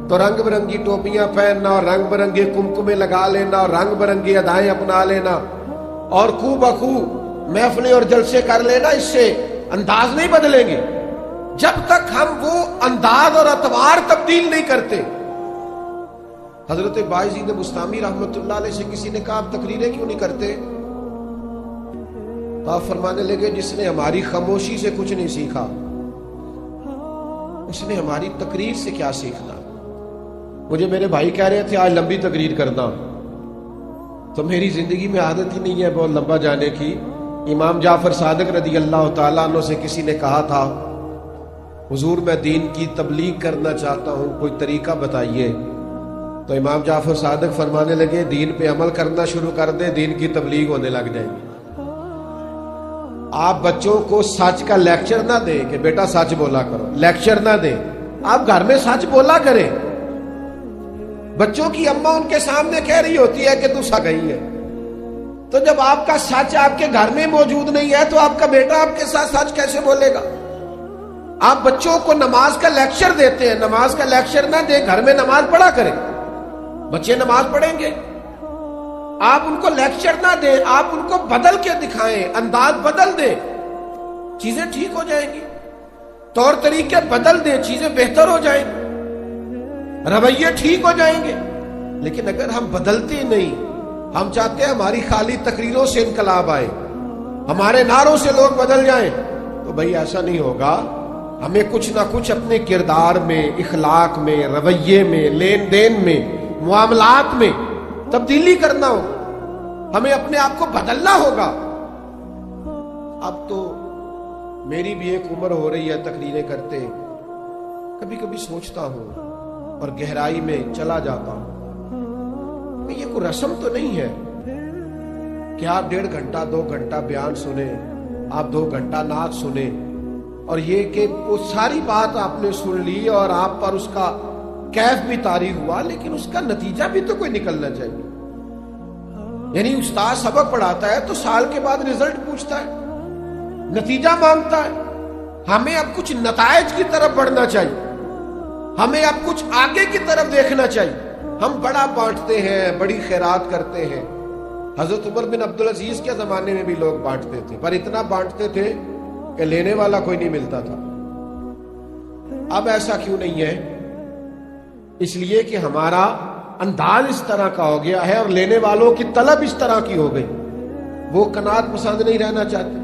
تو رنگ برنگی ٹوپیاں پہننا اور رنگ برنگے کمکمے لگا لینا اور رنگ برنگی ادائیں اپنا لینا اور کو بخو محفلیں اور جلسے کر لینا، اس سے انداز نہیں بدلیں گے. جب تک ہم وہ انداز اور اطوار تبدیل نہیں کرتے. حضرت باعزید بستامی رحمت اللہ علیہ سے کسی نے کہا آپ تقریریں کیوں نہیں کرتے؟ تو آپ فرمانے لگے جس نے ہماری خاموشی سے کچھ نہیں سیکھا اس نے ہماری تقریر سے کیا سیکھنا. مجھے میرے بھائی کہہ رہے تھے آج لمبی تقریر کرنا، تو میری زندگی میں عادت ہی نہیں ہے بہت لمبا جانے کی. امام جعفر صادق رضی اللہ تعالیٰ عنہ سے کسی نے کہا تھا حضور میں دین کی تبلیغ کرنا چاہتا ہوں، کوئی طریقہ بتائیے. تو امام جعفر صادق فرمانے لگے دین پہ عمل کرنا شروع کر دے، دین کی تبلیغ ہونے لگ جائے گی. آپ بچوں کو سچ کا لیکچر نہ دیں کہ بیٹا سچ بولا کرو، لیکچر نہ دیں، آپ گھر میں سچ بولا کریں. بچوں کی اماں ان کے سامنے کہہ رہی ہوتی ہے کہ تو سا گئی ہے، تو جب آپ کا سچ آپ کے گھر میں موجود نہیں ہے تو آپ کا بیٹا آپ کے ساتھ سچ کیسے بولے گا؟ آپ بچوں کو نماز کا لیکچر دیتے ہیں، نماز کا لیکچر نہ دیں، گھر میں نماز پڑھا کریں، بچے نماز پڑھیں گے. آپ ان کو لیکچر نہ دیں، آپ ان کو بدل کے دکھائیں، انداز بدل دیں، چیزیں ٹھیک ہو جائیں گی. طور طریقے بدل دیں، چیزیں بہتر ہو جائیں گی، رویے ٹھیک ہو جائیں گے. لیکن اگر ہم بدلتے نہیں، ہم چاہتے ہیں ہماری خالی تقریروں سے انقلاب آئے، ہمارے نعروں سے لوگ بدل جائیں، تو بھائی ایسا نہیں ہوگا. ہمیں کچھ نہ کچھ اپنے کردار میں، اخلاق میں، رویے میں، لین دین میں، معاملات میں تبدیلی کرنا ہو. ہمیں اپنے آپ کو بدلنا ہوگا. اب تو میری بھی ایک عمر ہو رہی ہے تقریریں کرتے، کبھی کبھی سوچتا ہوں اور گہرائی میں چلا جاتا ہوں کہ یہ کوئی رسم تو نہیں ہے کہ آپ 1.5 گھنٹہ 2 گھنٹہ بیان سنیں، آپ 2 گھنٹہ نعت سنیں، اور یہ کہ وہ ساری بات آپ نے سن لی اور آپ پر اس کا کیف بھی طاری ہوا، لیکن اس کا نتیجہ بھی تو کوئی نکلنا چاہیے. یعنی استاد سبق پڑھاتا ہے تو سال کے بعد رزلٹ پوچھتا ہے، نتیجہ مانگتا ہے. ہمیں اب کچھ نتائج کی طرف بڑھنا چاہیے، ہمیں اب کچھ آگے کی طرف دیکھنا چاہیے. ہم بڑا بانٹتے ہیں، بڑی خیرات کرتے ہیں. حضرت عمر بن عبدالعزیز کے زمانے میں بھی لوگ بانٹتے تھے، پر اتنا بانٹتے تھے کہ لینے والا کوئی نہیں ملتا تھا. اب ایسا کیوں نہیں ہے؟ اس لیے کہ ہمارا انداز اس طرح کا ہو گیا ہے اور لینے والوں کی طلب اس طرح کی ہو گئی. وہ قناعت پسند نہیں رہنا چاہتے،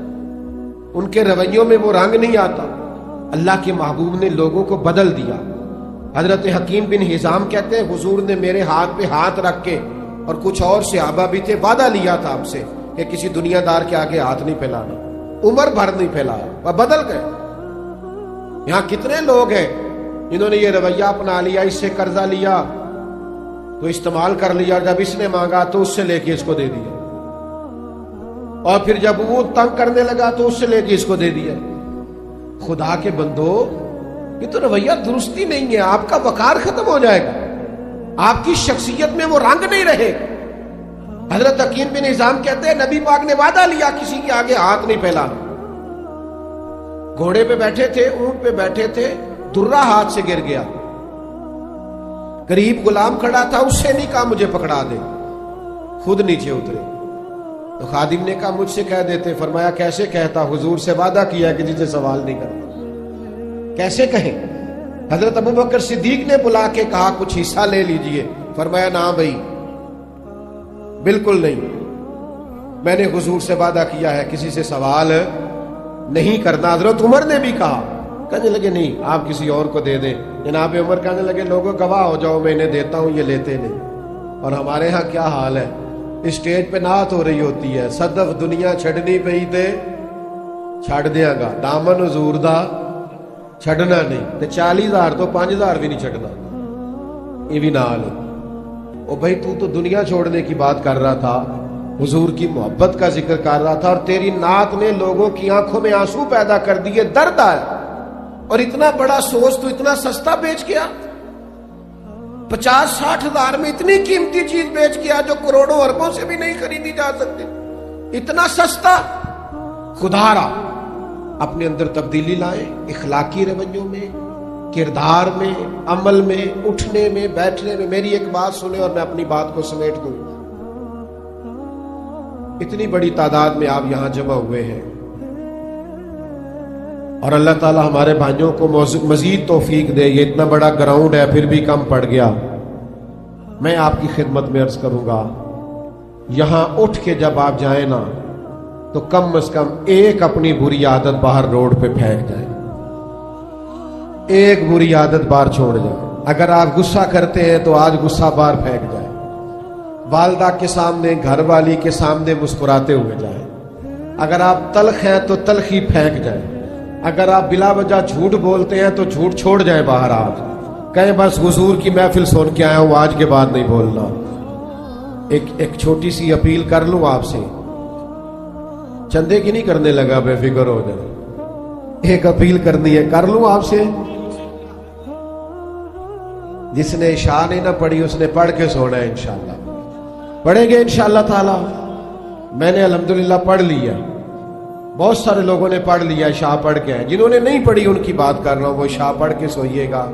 ان کے رویوں میں وہ رنگ نہیں آتا. اللہ کے محبوب نے لوگوں کو بدل دیا. حضرت حکیم بن حزام کہتے ہیں حضور نے میرے ہاتھ پہ ہاتھ رکھ کے، اور کچھ اور صحابہ بھی تھے، وعدہ لیا تھا آپ سے کہ کسی دنیا دار کے آگے ہاتھ نہیں پھیلانا. عمر بھر نہیں پھیلایا، وہ بدل گئے. یہاں کتنے لوگ ہیں جنہوں نے یہ رویہ اپنا لیا، اس سے قرضہ لیا تو استعمال کر لیا، جب اس نے مانگا تو اس سے لے کے اس کو دے دیا، اور پھر جب وہ تنگ کرنے لگا تو اس سے لے کے اس کو دے دیا. خدا کے بندو، یہ تو رویہ درستی نہیں ہے. آپ کا وقار ختم ہو جائے گا، آپ کی شخصیت میں وہ رنگ نہیں رہے. حضرت حکیم بن حزام کہتے ہیں نبی پاک نے وعدہ لیا کسی کے آگے ہاتھ نہیں پھیلانا. گھوڑے پہ بیٹھے تھے، اونٹ پہ بیٹھے تھے، درہ ہاتھ سے گر گیا. قریب غلام کھڑا تھا، اس سے نہیں کہا مجھے پکڑا دے، خود نیچے اترے. تو خادم نے کہا مجھ سے کہہ دیتے. فرمایا کیسے کہتا؟ حضور سے وعدہ کیا کہ جسے سوال نہیں کرتا، کیسے کہیں؟ حضرت ابوبکر صدیق نے بلا کے کہا کچھ حصہ لے لیجئے. فرمایا نہ بھائی، بالکل نہیں، میں نے حضور سے وعدہ کیا ہے کسی سے سوال نہیں کرنا. حضرت عمر نے بھی کہا. کہنے لگے نہیں، آپ کسی اور کو دے دیں. جناب عمر کہنے لگے لوگوں گواہ ہو جاؤ، میں انہیں دیتا ہوں، یہ لیتے نہیں. اور ہمارے ہاں کیا حال ہے، اسٹیج پہ نعت ہو رہی ہوتی ہے، صدف دنیا چھڑنی پئی تے چھڑ دیاں گا، دامن حضور دا چھڑنا نہیں. تے 40,000 تو 5,000 بھی نہیں چھڑنا. یہ بھی نال ہے. او بھائی تو دنیا چھوڑنے کی بات کر رہا تھا، حضور کی محبت کا ذکر کر رہا تھا، اور تیری نعت نے لوگوں کی آنکھوں میں آنسو پیدا کر دیے، درد آیا. اور اتنا بڑا سوز تو اتنا سستا بیچ گیا، 50-60 ہزار میں اتنی قیمتی چیز بیچ گیا جو کروڑوں اربوں سے بھی نہیں خریدی جا سکتی. اتنا سستا. خدا را اپنے اندر تبدیلی لائیں، اخلاقی رویوں میں، کردار میں، عمل میں، اٹھنے میں، بیٹھنے میں. میری ایک بات سنیں اور میں اپنی بات کو سمیٹ دوں. اتنی بڑی تعداد میں آپ یہاں جمع ہوئے ہیں، اور اللہ تعالی ہمارے بھائیوں کو مزید توفیق دے. یہ اتنا بڑا گراؤنڈ ہے پھر بھی کم پڑ گیا. میں آپ کی خدمت میں عرض کروں گا یہاں اٹھ کے جب آپ جائیں نا تو کم از کم ایک اپنی بری عادت باہر روڈ پہ پھینک جائیں. ایک بری عادت باہر چھوڑ جائیں. اگر آپ غصہ کرتے ہیں تو آج غصہ باہر پھینک جائیں. والدہ کے سامنے گھر والی کے سامنے مسکراتے ہوئے جائیں. اگر آپ تلخ ہیں تو تلخی پھینک جائیں. اگر آپ بلا وجہ جھوٹ بولتے ہیں تو جھوٹ چھوڑ جائیں باہر. آج کہیں بس حضور کی محفل سن کے آیا ہوں آج کے بعد نہیں بولنا. ایک چھوٹی سی اپیل کر لوں آپ سے, چندے کی نہیں کرنے لگا بے فکر ہو جائے. ایک اپیل کرنی ہے, کر لوں آپ سے. جس نے عشاء نہیں نہ پڑھی اس نے پڑھ کے سونا ہے. انشاءاللہ پڑھیں گے انشاءاللہ تعالی. میں نے الحمدللہ پڑھ لیا, بہت سارے لوگوں نے پڑھ لیا, عشاء پڑھ کے ہیں. جنہوں نے نہیں پڑھی ان کی بات کر رہا ہوں, وہ عشاء پڑھ کے سوئیے گا.